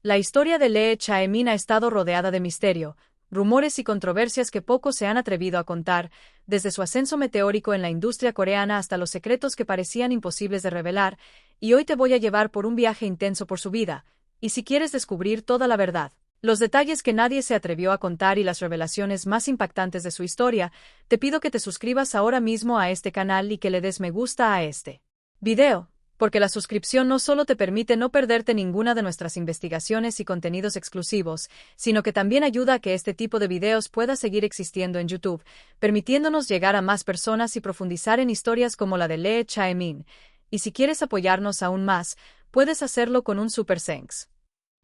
La historia de Lee Chae-min ha estado rodeada de misterio, rumores y controversias que pocos se han atrevido a contar, desde su ascenso meteórico en la industria coreana hasta los secretos que parecían imposibles de revelar, y hoy te voy a llevar por un viaje intenso por su vida, y si quieres descubrir toda la verdad, los detalles que nadie se atrevió a contar y las revelaciones más impactantes de su historia, te pido que te suscribas ahora mismo a este canal y que le des me gusta a este video, porque la suscripción no solo te permite no perderte ninguna de nuestras investigaciones y contenidos exclusivos, sino que también ayuda a que este tipo de videos pueda seguir existiendo en YouTube, permitiéndonos llegar a más personas y profundizar en historias como la de Lee Chae-min. Y si quieres apoyarnos aún más, puedes hacerlo con un Super Thanks.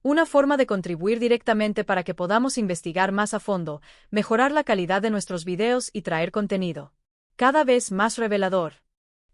Una forma de contribuir directamente para que podamos investigar más a fondo, mejorar la calidad de nuestros videos y traer contenido cada vez más revelador.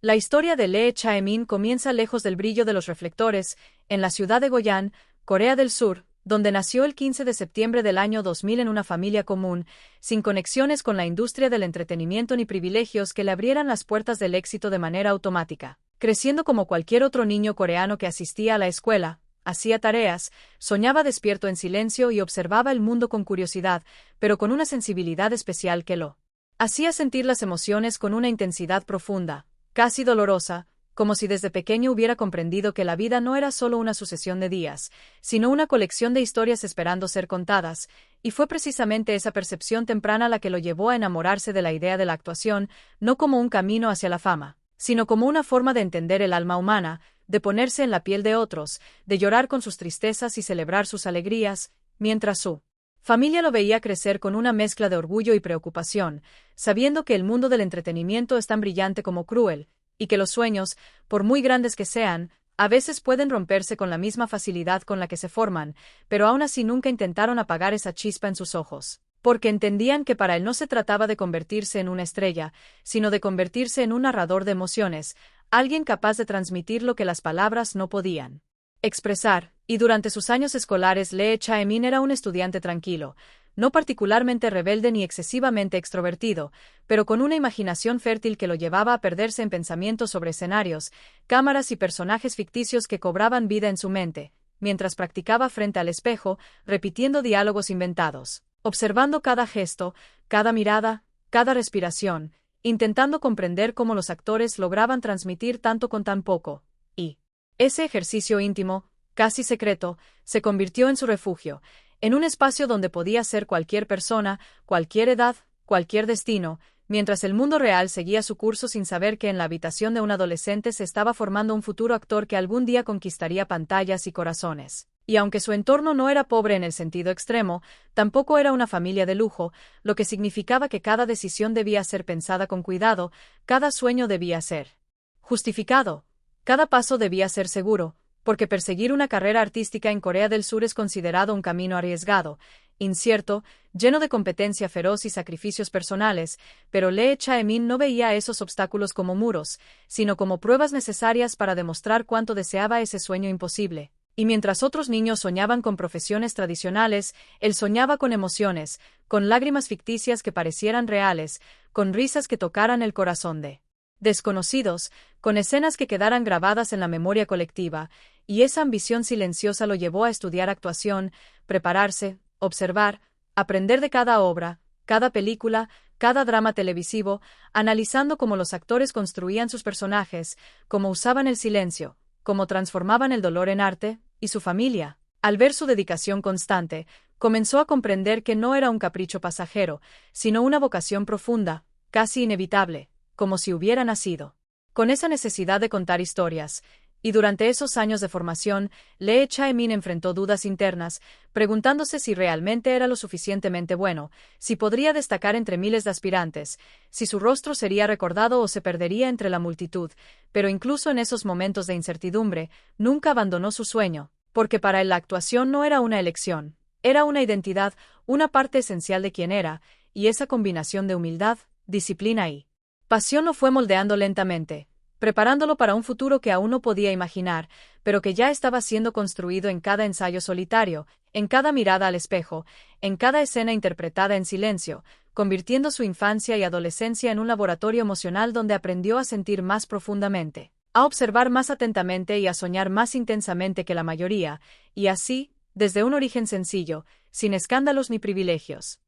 La historia de Lee Chae-min comienza lejos del brillo de los reflectores, en la ciudad de Goyan, Corea del Sur, donde nació el 15 de septiembre del año 2000 en una familia común, sin conexiones con la industria del entretenimiento ni privilegios que le abrieran las puertas del éxito de manera automática. Creciendo como cualquier otro niño coreano que asistía a la escuela, hacía tareas, soñaba despierto en silencio y observaba el mundo con curiosidad, pero con una sensibilidad especial que lo hacía sentir las emociones con una intensidad profunda, casi dolorosa, como si desde pequeño hubiera comprendido que la vida no era solo una sucesión de días, sino una colección de historias esperando ser contadas, y fue precisamente esa percepción temprana la que lo llevó a enamorarse de la idea de la actuación, no como un camino hacia la fama, sino como una forma de entender el alma humana, de ponerse en la piel de otros, de llorar con sus tristezas y celebrar sus alegrías, mientras su familia lo veía crecer con una mezcla de orgullo y preocupación, sabiendo que el mundo del entretenimiento es tan brillante como cruel, y que los sueños, por muy grandes que sean, a veces pueden romperse con la misma facilidad con la que se forman, pero aún así nunca intentaron apagar esa chispa en sus ojos, porque entendían que para él no se trataba de convertirse en una estrella, sino de convertirse en un narrador de emociones, alguien capaz de transmitir lo que las palabras no podían expresar, y durante sus años escolares Lee Chae-min era un estudiante tranquilo, no particularmente rebelde ni excesivamente extrovertido, pero con una imaginación fértil que lo llevaba a perderse en pensamientos sobre escenarios, cámaras y personajes ficticios que cobraban vida en su mente, mientras practicaba frente al espejo, repitiendo diálogos inventados, observando cada gesto, cada mirada, cada respiración, intentando comprender cómo los actores lograban transmitir tanto con tan poco, y ese ejercicio íntimo, casi secreto, se convirtió en su refugio, en un espacio donde podía ser cualquier persona, cualquier edad, cualquier destino, mientras el mundo real seguía su curso sin saber que en la habitación de un adolescente se estaba formando un futuro actor que algún día conquistaría pantallas y corazones. Y aunque su entorno no era pobre en el sentido extremo, tampoco era una familia de lujo, lo que significaba que cada decisión debía ser pensada con cuidado, cada sueño debía ser justificado. Cada paso debía ser seguro, porque perseguir una carrera artística en Corea del Sur es considerado un camino arriesgado, incierto, lleno de competencia feroz y sacrificios personales, pero Lee Chae-min no veía esos obstáculos como muros, sino como pruebas necesarias para demostrar cuánto deseaba ese sueño imposible. Y mientras otros niños soñaban con profesiones tradicionales, él soñaba con emociones, con lágrimas ficticias que parecieran reales, con risas que tocaran el corazón de desconocidos, con escenas que quedaran grabadas en la memoria colectiva, y esa ambición silenciosa lo llevó a estudiar actuación, prepararse, observar, aprender de cada obra, cada película, cada drama televisivo, analizando cómo los actores construían sus personajes, cómo usaban el silencio, cómo transformaban el dolor en arte, y su familia, al ver su dedicación constante, comenzó a comprender que no era un capricho pasajero, sino una vocación profunda, casi inevitable, como si hubiera nacido con esa necesidad de contar historias, y durante esos años de formación, Lee Chae-min enfrentó dudas internas, preguntándose si realmente era lo suficientemente bueno, si podría destacar entre miles de aspirantes, si su rostro sería recordado o se perdería entre la multitud, pero incluso en esos momentos de incertidumbre, nunca abandonó su sueño, porque para él la actuación no era una elección, era una identidad, una parte esencial de quien era, y esa combinación de humildad, disciplina y pasión lo fue moldeando lentamente, preparándolo para un futuro que aún no podía imaginar, pero que ya estaba siendo construido en cada ensayo solitario, en cada mirada al espejo, en cada escena interpretada en silencio, convirtiendo su infancia y adolescencia en un laboratorio emocional donde aprendió a sentir más profundamente, a observar más atentamente y a soñar más intensamente que la mayoría, y así, desde un origen sencillo, sin escándalos ni privilegios.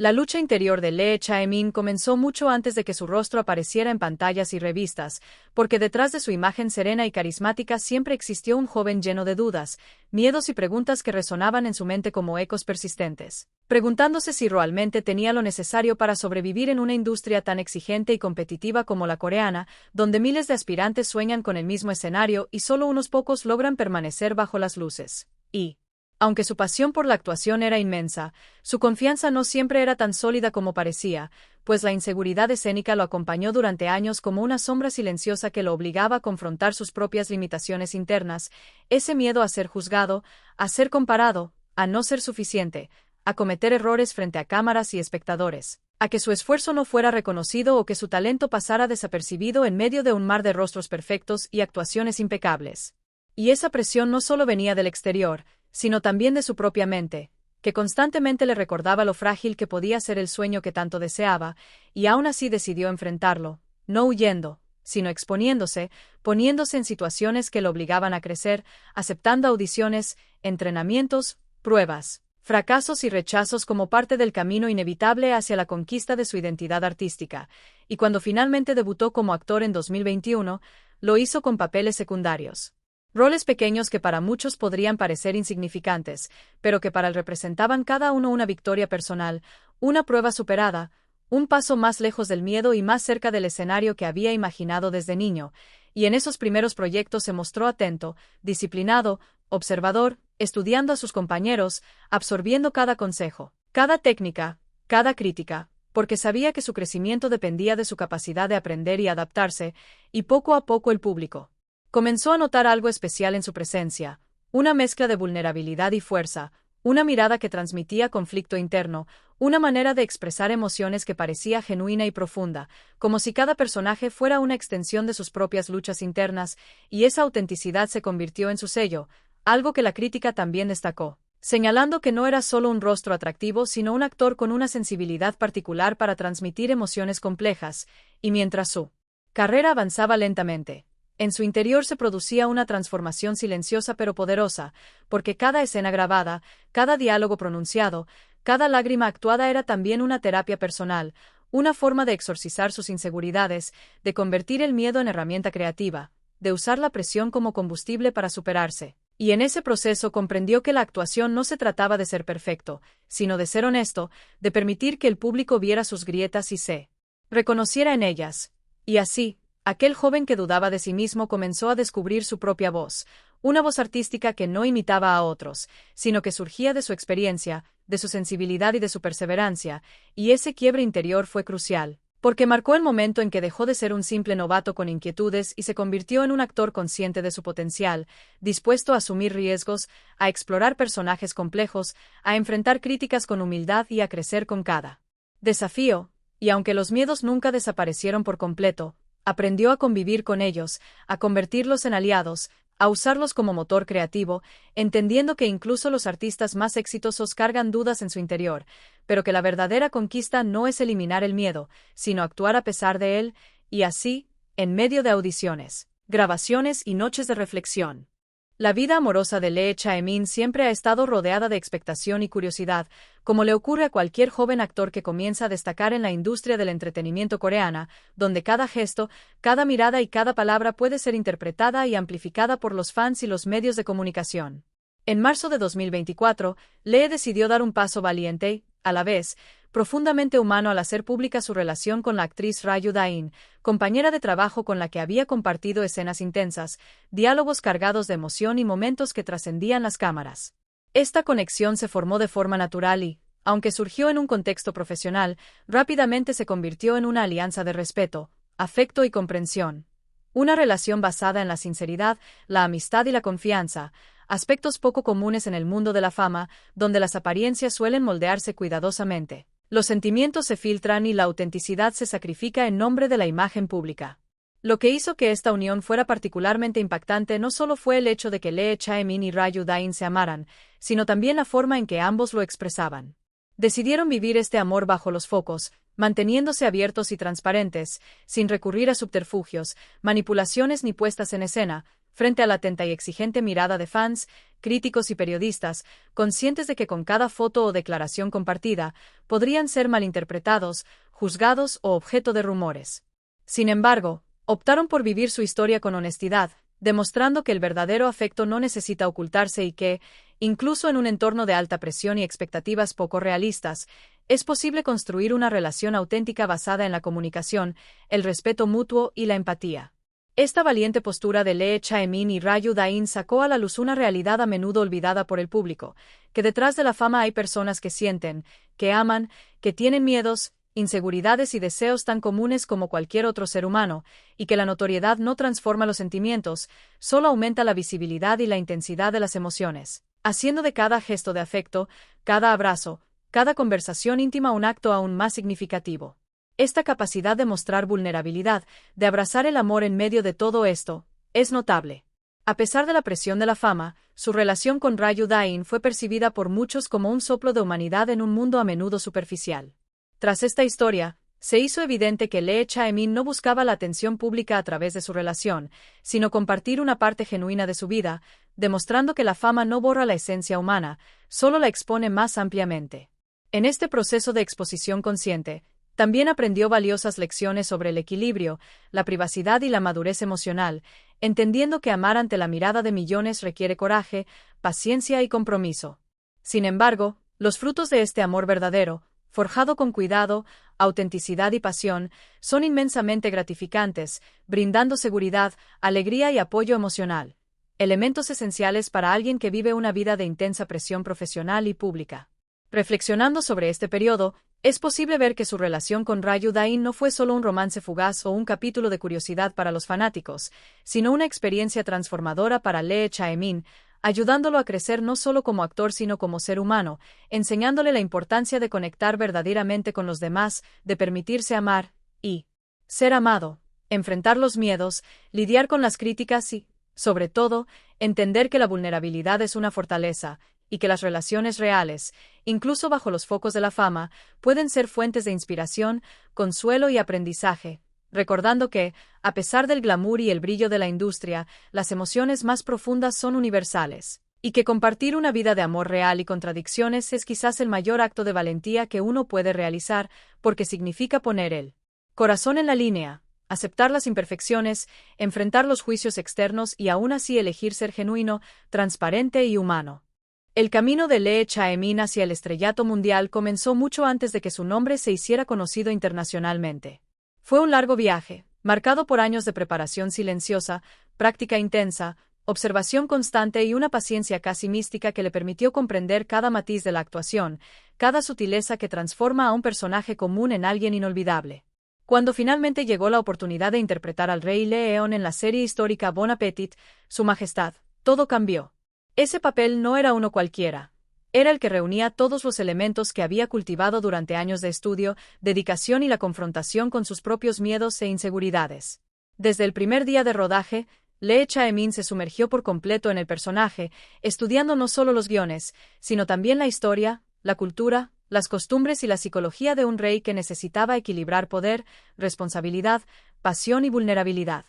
La lucha interior de Lee Chae-min comenzó mucho antes de que su rostro apareciera en pantallas y revistas, porque detrás de su imagen serena y carismática siempre existió un joven lleno de dudas, miedos y preguntas que resonaban en su mente como ecos persistentes, preguntándose si realmente tenía lo necesario para sobrevivir en una industria tan exigente y competitiva como la coreana, donde miles de aspirantes sueñan con el mismo escenario y solo unos pocos logran permanecer bajo las luces. Aunque su pasión por la actuación era inmensa, su confianza no siempre era tan sólida como parecía, pues la inseguridad escénica lo acompañó durante años como una sombra silenciosa que lo obligaba a confrontar sus propias limitaciones internas, ese miedo a ser juzgado, a ser comparado, a no ser suficiente, a cometer errores frente a cámaras y espectadores, a que su esfuerzo no fuera reconocido o que su talento pasara desapercibido en medio de un mar de rostros perfectos y actuaciones impecables. Y esa presión no solo venía del exterior, sino también de su propia mente, que constantemente le recordaba lo frágil que podía ser el sueño que tanto deseaba, y aún así decidió enfrentarlo, no huyendo, sino exponiéndose, poniéndose en situaciones que lo obligaban a crecer, aceptando audiciones, entrenamientos, pruebas, fracasos y rechazos como parte del camino inevitable hacia la conquista de su identidad artística, y cuando finalmente debutó como actor en 2021, lo hizo con papeles secundarios. Roles pequeños que para muchos podrían parecer insignificantes, pero que para él representaban cada uno una victoria personal, una prueba superada, un paso más lejos del miedo y más cerca del escenario que había imaginado desde niño, y en esos primeros proyectos se mostró atento, disciplinado, observador, estudiando a sus compañeros, absorbiendo cada consejo, cada técnica, cada crítica, porque sabía que su crecimiento dependía de su capacidad de aprender y adaptarse, y poco a poco el público comenzó a notar algo especial en su presencia, una mezcla de vulnerabilidad y fuerza, una mirada que transmitía conflicto interno, una manera de expresar emociones que parecía genuina y profunda, como si cada personaje fuera una extensión de sus propias luchas internas, y esa autenticidad se convirtió en su sello, algo que la crítica también destacó, señalando que no era solo un rostro atractivo sino un actor con una sensibilidad particular para transmitir emociones complejas, y mientras su carrera avanzaba lentamente, en su interior se producía una transformación silenciosa pero poderosa, porque cada escena grabada, cada diálogo pronunciado, cada lágrima actuada era también una terapia personal, una forma de exorcizar sus inseguridades, de convertir el miedo en herramienta creativa, de usar la presión como combustible para superarse. Y en ese proceso comprendió que la actuación no se trataba de ser perfecto, sino de ser honesto, de permitir que el público viera sus grietas y se reconociera en ellas. Y así, aquel joven que dudaba de sí mismo comenzó a descubrir su propia voz, una voz artística que no imitaba a otros, sino que surgía de su experiencia, de su sensibilidad y de su perseverancia, y ese quiebre interior fue crucial, porque marcó el momento en que dejó de ser un simple novato con inquietudes y se convirtió en un actor consciente de su potencial, dispuesto a asumir riesgos, a explorar personajes complejos, a enfrentar críticas con humildad y a crecer con cada desafío, y aunque los miedos nunca desaparecieron por completo, aprendió a convivir con ellos, a convertirlos en aliados, a usarlos como motor creativo, entendiendo que incluso los artistas más exitosos cargan dudas en su interior, pero que la verdadera conquista no es eliminar el miedo, sino actuar a pesar de él, y así, en medio de audiciones, grabaciones y noches de reflexión. La vida amorosa de Lee Chae-min siempre ha estado rodeada de expectación y curiosidad, como le ocurre a cualquier joven actor que comienza a destacar en la industria del entretenimiento coreana, donde cada gesto, cada mirada y cada palabra puede ser interpretada y amplificada por los fans y los medios de comunicación. En marzo de 2024, Lee decidió dar un paso valiente, a la vez, profundamente humano al hacer pública su relación con la actriz Ryu Da-in, compañera de trabajo con la que había compartido escenas intensas, diálogos cargados de emoción y momentos que trascendían las cámaras. Esta conexión se formó de forma natural y, aunque surgió en un contexto profesional, rápidamente se convirtió en una alianza de respeto, afecto y comprensión. Una relación basada en la sinceridad, la amistad y la confianza, aspectos poco comunes en el mundo de la fama, donde las apariencias suelen moldearse cuidadosamente. Los sentimientos se filtran y la autenticidad se sacrifica en nombre de la imagen pública. Lo que hizo que esta unión fuera particularmente impactante no solo fue el hecho de que Lee Chae-min y Ryu Da-in se amaran, sino también la forma en que ambos lo expresaban. Decidieron vivir este amor bajo los focos, manteniéndose abiertos y transparentes, sin recurrir a subterfugios, manipulaciones ni puestas en escena, frente a la atenta y exigente mirada de fans, críticos y periodistas, conscientes de que con cada foto o declaración compartida, podrían ser malinterpretados, juzgados o objeto de rumores. Sin embargo, optaron por vivir su historia con honestidad, demostrando que el verdadero afecto no necesita ocultarse y que, incluso en un entorno de alta presión y expectativas poco realistas, es posible construir una relación auténtica basada en la comunicación, el respeto mutuo y la empatía. Esta valiente postura de Lee Chae-min y Ryu Da-in sacó a la luz una realidad a menudo olvidada por el público, que detrás de la fama hay personas que sienten, que aman, que tienen miedos, inseguridades y deseos tan comunes como cualquier otro ser humano, y que la notoriedad no transforma los sentimientos, solo aumenta la visibilidad y la intensidad de las emociones, haciendo de cada gesto de afecto, cada abrazo, cada conversación íntima un acto aún más significativo. Esta capacidad de mostrar vulnerabilidad, de abrazar el amor en medio de todo esto, es notable. A pesar de la presión de la fama, su relación con Ryu Da-in fue percibida por muchos como un soplo de humanidad en un mundo a menudo superficial. Tras esta historia, se hizo evidente que Lee Chae-min no buscaba la atención pública a través de su relación, sino compartir una parte genuina de su vida, demostrando que la fama no borra la esencia humana, solo la expone más ampliamente. En este proceso de exposición consciente, también aprendió valiosas lecciones sobre el equilibrio, la privacidad y la madurez emocional, entendiendo que amar ante la mirada de millones requiere coraje, paciencia y compromiso. Sin embargo, los frutos de este amor verdadero, forjado con cuidado, autenticidad y pasión, son inmensamente gratificantes, brindando seguridad, alegría y apoyo emocional, elementos esenciales para alguien que vive una vida de intensa presión profesional y pública. Reflexionando sobre este periodo, es posible ver que su relación con Ryu Da-in no fue solo un romance fugaz o un capítulo de curiosidad para los fanáticos, sino una experiencia transformadora para Lee Chae-min, ayudándolo a crecer no solo como actor sino como ser humano, enseñándole la importancia de conectar verdaderamente con los demás, de permitirse amar y ser amado, enfrentar los miedos, lidiar con las críticas y, sobre todo, entender que la vulnerabilidad es una fortaleza, y que las relaciones reales, incluso bajo los focos de la fama, pueden ser fuentes de inspiración, consuelo y aprendizaje, recordando que, a pesar del glamour y el brillo de la industria, las emociones más profundas son universales, y que compartir una vida de amor real y contradicciones es quizás el mayor acto de valentía que uno puede realizar, porque significa poner el corazón en la línea, aceptar las imperfecciones, enfrentar los juicios externos y aún así elegir ser genuino, transparente y humano. El camino de Lee Chae-min hacia el estrellato mundial comenzó mucho antes de que su nombre se hiciera conocido internacionalmente. Fue un largo viaje, marcado por años de preparación silenciosa, práctica intensa, observación constante y una paciencia casi mística que le permitió comprender cada matiz de la actuación, cada sutileza que transforma a un personaje común en alguien inolvidable. Cuando finalmente llegó la oportunidad de interpretar al rey León en la serie histórica Bon Appetit, Su Majestad, todo cambió. Ese papel no era uno cualquiera. Era el que reunía todos los elementos que había cultivado durante años de estudio, dedicación y la confrontación con sus propios miedos e inseguridades. Desde el primer día de rodaje, Lee Chae-min se sumergió por completo en el personaje, estudiando no solo los guiones, sino también la historia, la cultura, las costumbres y la psicología de un rey que necesitaba equilibrar poder, responsabilidad, pasión y vulnerabilidad.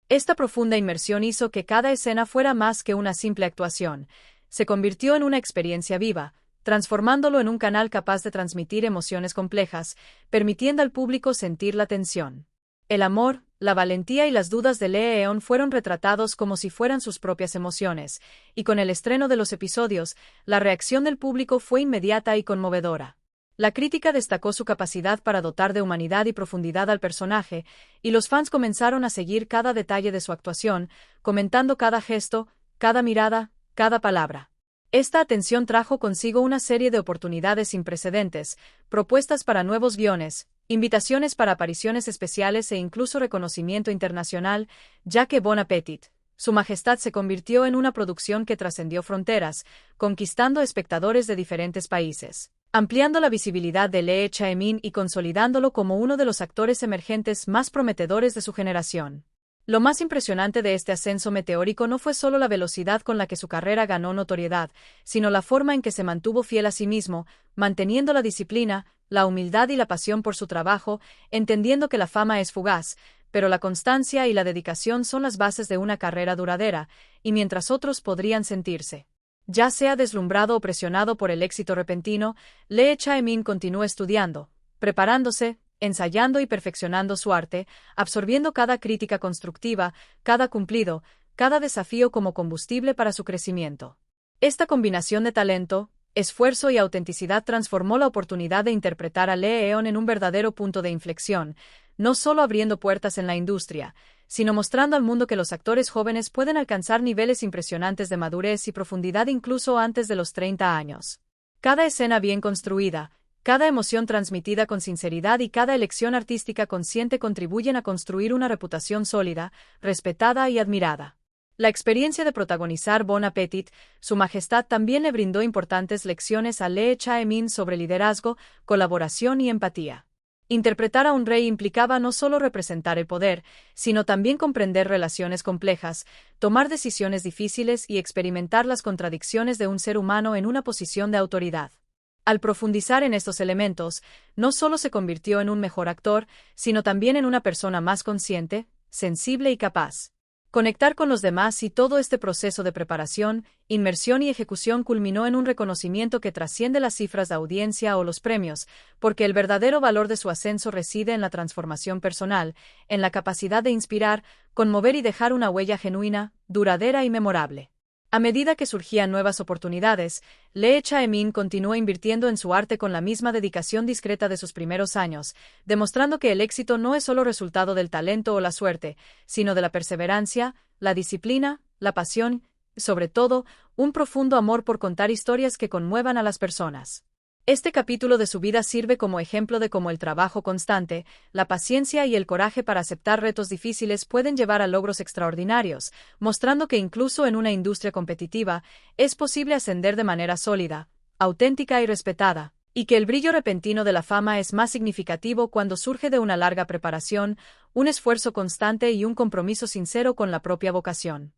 Esta profunda inmersión hizo que cada escena fuera más que una simple actuación. Se convirtió en una experiencia viva, transformándolo en un canal capaz de transmitir emociones complejas, permitiendo al público sentir la tensión. El amor, la valentía y las dudas de Lee Eon fueron retratados como si fueran sus propias emociones, y con el estreno de los episodios, la reacción del público fue inmediata y conmovedora. La crítica destacó su capacidad para dotar de humanidad y profundidad al personaje, y los fans comenzaron a seguir cada detalle de su actuación, comentando cada gesto, cada mirada, cada palabra. Esta atención trajo consigo una serie de oportunidades sin precedentes, propuestas para nuevos guiones, invitaciones para apariciones especiales e incluso reconocimiento internacional, ya que Bon Appetit, Su Majestad se convirtió en una producción que trascendió fronteras, conquistando espectadores de diferentes países, ampliando la visibilidad de Lee Chae-min y consolidándolo como uno de los actores emergentes más prometedores de su generación. Lo más impresionante de este ascenso meteórico no fue solo la velocidad con la que su carrera ganó notoriedad, sino la forma en que se mantuvo fiel a sí mismo, manteniendo la disciplina, la humildad y la pasión por su trabajo, entendiendo que la fama es fugaz, pero la constancia y la dedicación son las bases de una carrera duradera, y mientras otros podrían sentirse Ya sea deslumbrado o presionado por el éxito repentino, Lee Chae-min continúa estudiando, preparándose, ensayando y perfeccionando su arte, absorbiendo cada crítica constructiva, cada cumplido, cada desafío como combustible para su crecimiento. Esta combinación de talento, esfuerzo y autenticidad transformó la oportunidad de interpretar a Lee Eon en un verdadero punto de inflexión, no solo abriendo puertas en la industria, sino mostrando al mundo que los actores jóvenes pueden alcanzar niveles impresionantes de madurez y profundidad incluso antes de los 30 años. Cada escena bien construida, cada emoción transmitida con sinceridad y cada elección artística consciente contribuyen a construir una reputación sólida, respetada y admirada. La experiencia de protagonizar Bon Appetit, Su Majestad también le brindó importantes lecciones a Lee Chae-min sobre liderazgo, colaboración y empatía. Interpretar a un rey implicaba no solo representar el poder, sino también comprender relaciones complejas, tomar decisiones difíciles y experimentar las contradicciones de un ser humano en una posición de autoridad. Al profundizar en estos elementos, no solo se convirtió en un mejor actor, sino también en una persona más consciente, sensible y capaz. Conectar con los demás y todo este proceso de preparación, inmersión y ejecución culminó en un reconocimiento que trasciende las cifras de audiencia o los premios, porque el verdadero valor de su ascenso reside en la transformación personal, en la capacidad de inspirar, conmover y dejar una huella genuina, duradera y memorable. A medida que surgían nuevas oportunidades, Lee Chae-min continuó invirtiendo en su arte con la misma dedicación discreta de sus primeros años, demostrando que el éxito no es solo resultado del talento o la suerte, sino de la perseverancia, la disciplina, la pasión y, sobre todo, un profundo amor por contar historias que conmuevan a las personas. Este capítulo de su vida sirve como ejemplo de cómo el trabajo constante, la paciencia y el coraje para aceptar retos difíciles pueden llevar a logros extraordinarios, mostrando que incluso en una industria competitiva, es posible ascender de manera sólida, auténtica y respetada, y que el brillo repentino de la fama es más significativo cuando surge de una larga preparación, un esfuerzo constante y un compromiso sincero con la propia vocación.